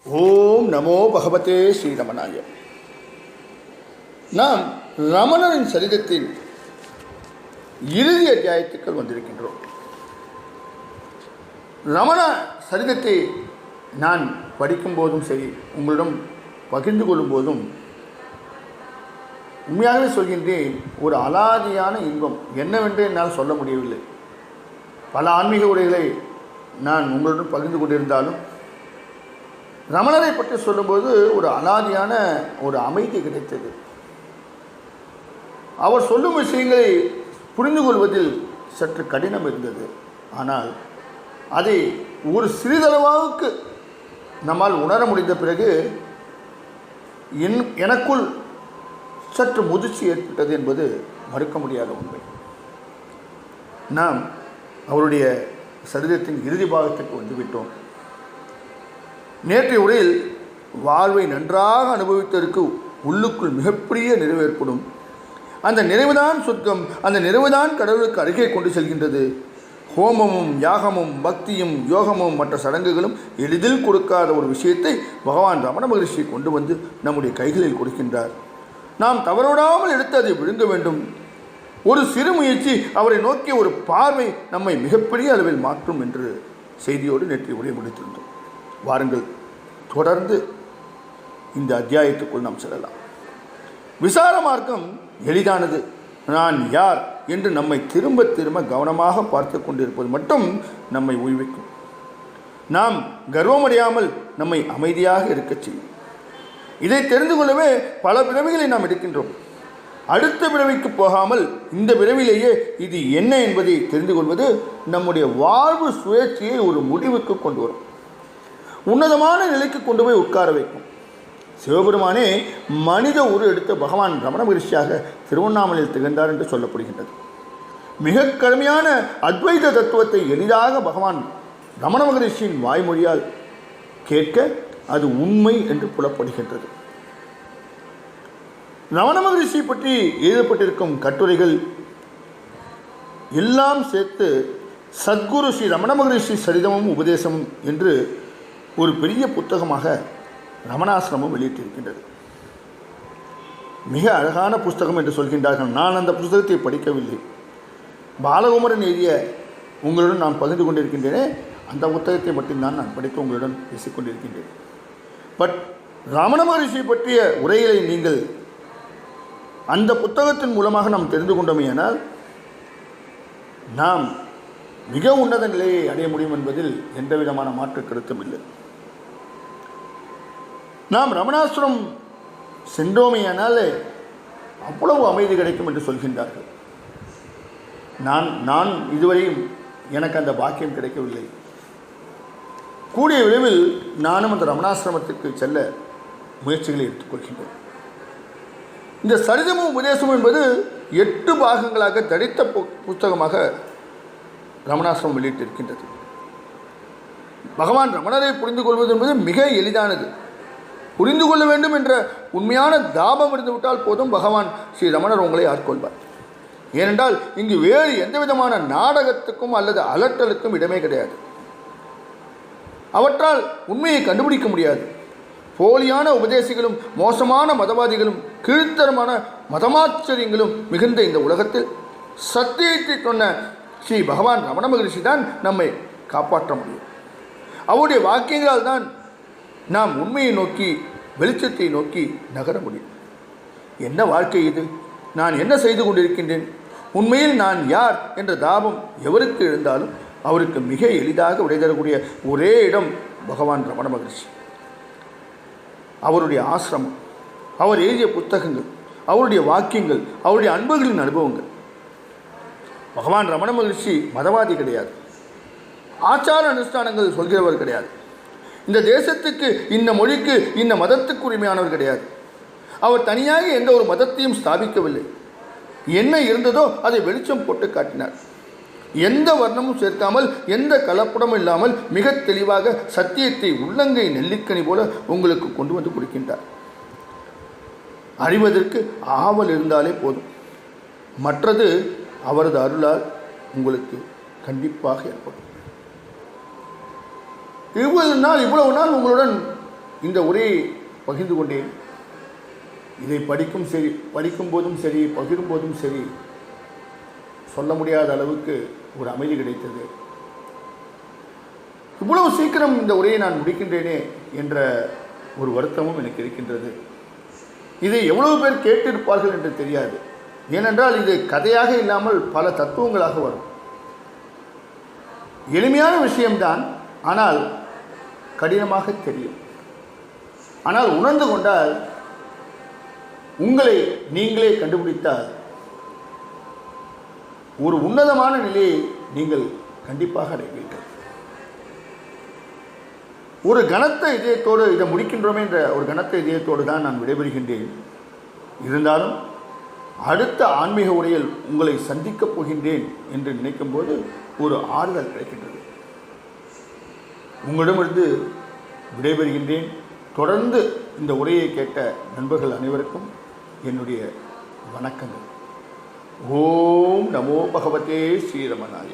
ஓம் நமோ பகவதே ஸ்ரீரமணாய. நாம் ரமணரின் சரிதத்தின் இறுதி அத்தியாயத்துக்கள் வந்திருக்கின்றோம். ரமண சரிதத்தை நான் படிக்கும் போதும் சரி, உங்களிடம் பகிர்ந்து கொள்ளும் போதும் உண்மையாகவே சொல்கின்றேன், ஒரு அலாதியான இன்பம் என்னவென்று என்னால் சொல்ல முடியவில்லை. பல ஆன்மீக உரைகளை நான் உங்களுடன் பகிர்ந்து கொண்டிருந்தாலும் ரமணரை பற்றி சொல்லும்போது ஒரு அலாதியான ஒரு அமைதி கிடைத்தது. அவர் சொல்லும் விஷயங்களை புரிந்து கொள்வதில் சற்று கடினம் இருந்தது. ஆனால் அதை ஒரு சிறிதளவாவுக்கு நம்மால் உணர முடிந்த பிறகு எனக்குள் சற்று முதிர்ச்சி ஏற்பட்டது என்பது மறுக்க முடியாத உண்மை. நாம் அவருடைய சரிதத்தின் இறுதி பாகத்திற்கு வந்துவிட்டோம். நேற்றைய உரையில் வாழ்வை நன்றாக அனுபவித்ததற்கு உள்ளுக்குள் மிகப்பெரிய நிறைவு ஏற்படும். அந்த நிறைவுதான் சொர்க்கம், அந்த நிறைவுதான் கடவுளுக்கு அருகே கொண்டு செல்கின்றது. ஹோமமும் யாகமும் பக்தியும் யோகமும் மற்ற சடங்குகளும் எளிதில் கொடுக்காத ஒரு விஷயத்தை பகவான் ரமண மகரிஷி கொண்டு வந்து நம்முடைய கைகளில் கொடுக்கின்றார். நாம் தவறோடாமல் எடுத்து அதை விழுங்க வேண்டும். ஒரு சிறு முயற்சி, அவரை நோக்கிய ஒரு பார்வை நம்மை மிகப்பெரிய அளவில் மாற்றும் என்று செய்தியோடு நேற்றைய உரை முடித்திருந்தோம். வாருங்கள், தொடர்ந்து இந்த அத்தியாயத்துக்குள் நாம் செல்லலாம். விசார மார்க்கம் எளிதானது. நான் யார் என்று நம்மை திரும்ப திரும்ப கவனமாக பார்த்து கொண்டிருப்பது மட்டும் நம்மை உய்விக்கும். நாம் கர்வமடையாமல் நம்மை அமைதியாக இருக்கச் செய்யும். இதை தெரிந்து கொள்ளவே பல பிறவிகளை நாம் எடுக்கின்றோம். அடுத்த பிறவிக்கு போகாமல் இந்த பிறவிலேயே இது என்ன என்பதை தெரிந்து கொள்வது நம்முடைய வாழ்வு சுழற்சியை ஒரு முடிவுக்கு கொண்டு வரும், உன்னதமான நிலைக்கு கொண்டு போய் உட்கார வைக்கும். சிவபெருமானே மனித உரு எடுத்த பகவான் ரமண மகிழ்ச்சியாக திருவண்ணாமலையில் திகழ்ந்தார் என்று சொல்லப்படுகின்றது. மிக கடுமையான அத்வைத தத்துவத்தை எளிதாக பகவான் ரமண மகரிஷியின் வாய்மொழியால் கேட்க அது உண்மை என்று புலப்படுகின்றது. ரமண மகரிஷி பற்றி எழுதப்பட்டிருக்கும் கட்டுரைகள் எல்லாம் சேர்த்து சத்குரு ஸ்ரீ ரமண மகரிஷி சரிதமும் உபதேசமும் என்று ஒரு பெரிய புத்தகமாக ரமணாசிரமம் வெளியிட்டிருக்கின்றது. மிக அழகான புஸ்தகம் என்று சொல்கின்றார்கள். நான் அந்த புஸ்தகத்தை படிக்கவில்லை. பாலகுமரன் எழுதிய உங்களுடன் நான் பகிர்ந்து கொண்டிருக்கின்றேனே, அந்த புத்தகத்தை மட்டும்தான் நான் படித்து உங்களுடன் பேசிக்கொண்டிருக்கின்றேன். பட் ரமண மகரிஷி பற்றிய உரைகளை நீங்கள் அந்த புத்தகத்தின் மூலமாக நாம் தெரிந்து கொண்டோமேயானால் நாம் மிக உன்னத நிலையை அடைய முடியும் என்பதில் எந்த விதமான மாற்று கருத்தும் இல்லை. நாம் ரமணாசிரம் சென்றோமேயானால் அவ்வளவு அமைதி கிடைக்கும் என்று சொல்கின்றார்கள். நான் இதுவரையும் எனக்கு அந்த பாக்கியம் கிடைக்கவில்லை. கூடிய விரைவில் நானும் அந்த ரமணாசிரமத்திற்கு செல்ல முயற்சிகளை எடுத்துக்கொள்கின்றேன். இந்த சரிதமும் உபதேசமும் என்பது 8 பாகங்களாக தடித்த புத்தகமாக ரமணாசிரமம் வெளியிட்டிருக்கின்றது. பகவான் ரமணரை புரிந்து கொள்வது என்பது மிக எளிதானது. புரிந்து கொள்ள வேண்டும் என்ற உண்மையான தாபம் இருந்துவிட்டால் போதும், பகவான் ஸ்ரீ ரமணர் உங்களை ஆட்கொள்வார். ஏனென்றால் இங்கு வேறு எந்த விதமான நாடகத்துக்கும் அல்லது அலட்டலுக்கும் இடமே கிடையாது. அவற்றால் உண்மையை கண்டுபிடிக்க முடியாது. போலியான உபதேசிகளும் மோசமான மதவாதிகளும் கீழ்த்தரமான மதமாச்சரியங்களும் மிகுந்த இந்த உலகத்தில் சத்தியத்தை சொன்ன ஸ்ரீ பகவான் ரமண மகரிஷி தான் நம்மை காப்பாற்ற முடியும். அவருடைய வாக்கியங்களால் தான் நாம் உண்மையை நோக்கி, வெளிச்சத்தை நோக்கி நகர முடியும். என்ன வாழ்க்கை இது? நான் என்ன செய்து கொண்டிருக்கின்றேன்? உண்மையில் நான் யார் என்ற தாபம் எவருக்கு எழுந்தாலும் அவருக்கு மிக எளிதாக விடை தரக்கூடிய ஒரே இடம் பகவான் ரமண மகரிஷி. அவருடைய ஆசிரமம், அவர் எழுதிய புத்தகங்கள், அவருடைய வாக்கியங்கள், அவருடைய அன்பர்களின் அனுபவங்கள். பகவான் ரமண மகரிஷி மதவாதி கிடையாது, ஆச்சார அனுஷ்டானங்கள் சொல்கிறவர் கிடையாது, இந்த தேசத்துக்கு, இந்த மொழிக்கு, இந்த மதத்துக்கு உரிமையானவர் கிடையாது. அவர் தனியாக எந்த ஒரு மதத்தையும் ஸ்தாபிக்கவில்லை. என்ன இருந்ததோ அதை வெளிச்சம் போட்டு காட்டினார். எந்த வர்ணமும் சேர்க்காமல், எந்த கலப்படமும் இல்லாமல் மிக தெளிவாக சத்தியத்தை உள்ளங்கை நெல்லிக்கனி போல உங்களுக்கு கொண்டு வந்து கொடுக்கின்றார். அறிவதற்கு ஆவல் இருந்தாலே போதும், மற்றது அவரது அருளால் உங்களுக்கு கண்டிப்பாக ஏற்படும். இவ்வளவு நாள் உங்களுடன் இந்த உரையை பகிர்ந்து கொண்டேன். இதை படிக்கும்போதும் சரி, பகிரும்போதும் சரி, சொல்ல முடியாத அளவுக்கு ஒரு அமைதி கிடைத்தது. இவ்வளவு சீக்கிரம் இந்த உரையை நான் முடிக்கின்றேனே என்ற ஒரு வருத்தமும் எனக்கு இருக்கின்றது. இதை எவ்வளவு பேர் கேட்டிருப்பார்கள் என்று தெரியாது. ஏனென்றால் இது கதையாக இல்லாமல் பல தத்துவங்களாக வரும். எளிமையான விஷயம்தான், ஆனால் கடினமாக தெரியும். ஆனால் உணர்ந்து கொண்டால், உங்களை நீங்களே கண்டுபிடித்தால் ஒரு உன்னதமான நிலையை நீங்கள் கண்டிப்பாக அடைவீர்கள். ஒரு கனத்த இதயத்தோடு இதை முடிக்கின்றோமே என்ற ஒரு கனத்த இதயத்தோடு தான் நான் விடைபெறுகின்றேன். இருந்தாலும் அடுத்த ஆன்மீக உரையில் உங்களை சந்திக்கப் போகின்றேன் என்று நினைக்கும் போது ஒரு ஆறுதல் கிடைக்கின்றது. உங்களிடமிருந்து விடைபெறுகின்றேன். தொடர்ந்து இந்த உரையை கேட்ட நண்பர்கள் அனைவருக்கும் என்னுடைய வணக்கங்கள். ஓம் நமோ பகவதே ஸ்ரீரமணாய.